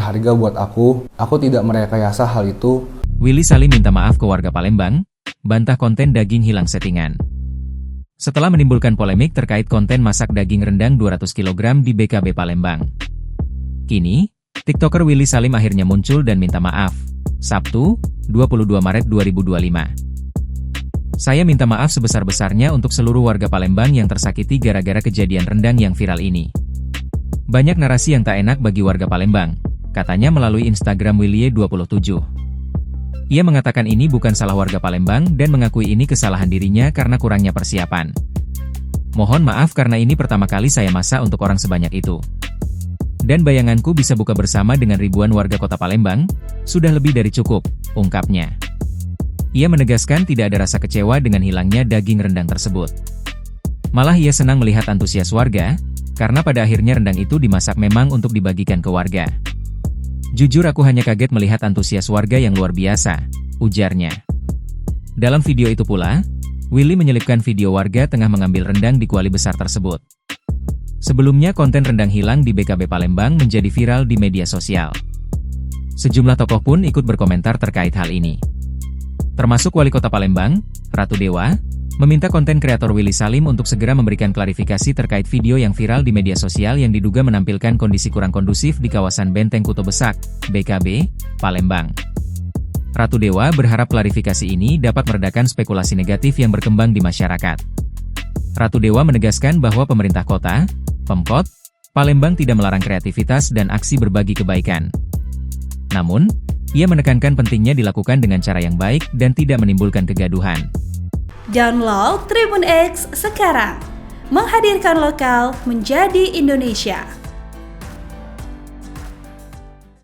berharga buat aku. Aku tidak merekayasa hal itu. Willy Salim minta maaf ke warga Palembang, bantah konten daging hilang settingan. Setelah menimbulkan polemik terkait konten masak daging rendang 200 kg di BKB Palembang. Kini, TikToker Willy Salim akhirnya muncul dan minta maaf. Sabtu, 22 Maret 2025. Saya minta maaf sebesar-besarnya untuk seluruh warga Palembang yang tersakiti gara-gara kejadian rendang yang viral ini. Banyak narasi yang tak enak bagi warga Palembang, katanya melalui Instagram Willy27. Ia mengatakan ini bukan salah warga Palembang dan mengakui ini kesalahan dirinya karena kurangnya persiapan. Mohon maaf karena ini pertama kali saya masak untuk orang sebanyak itu. Dan bayanganku bisa buka bersama dengan ribuan warga kota Palembang, sudah lebih dari cukup, ungkapnya. Ia menegaskan tidak ada rasa kecewa dengan hilangnya daging rendang tersebut. Malah ia senang melihat antusias warga, karena pada akhirnya rendang itu dimasak memang untuk dibagikan ke warga. Jujur aku hanya kaget melihat antusias warga yang luar biasa, ujarnya. Dalam video itu pula, Willy menyelipkan video warga tengah mengambil rendang di kuali besar tersebut. Sebelumnya konten rendang hilang di BKB Palembang menjadi viral di media sosial. Sejumlah tokoh pun ikut berkomentar terkait hal ini. Termasuk Wali Kota Palembang, Ratu Dewa, meminta konten kreator Willy Salim untuk segera memberikan klarifikasi terkait video yang viral di media sosial yang diduga menampilkan kondisi kurang kondusif di kawasan Benteng Kuto Besak, BKB, Palembang. Ratu Dewa berharap klarifikasi ini dapat meredakan spekulasi negatif yang berkembang di masyarakat. Ratu Dewa menegaskan bahwa pemerintah kota, Pemkot, Palembang tidak melarang kreativitas dan aksi berbagi kebaikan. Namun, ia menekankan pentingnya dilakukan dengan cara yang baik dan tidak menimbulkan kegaduhan. Download Tribun X sekarang, menghadirkan lokal menjadi Indonesia.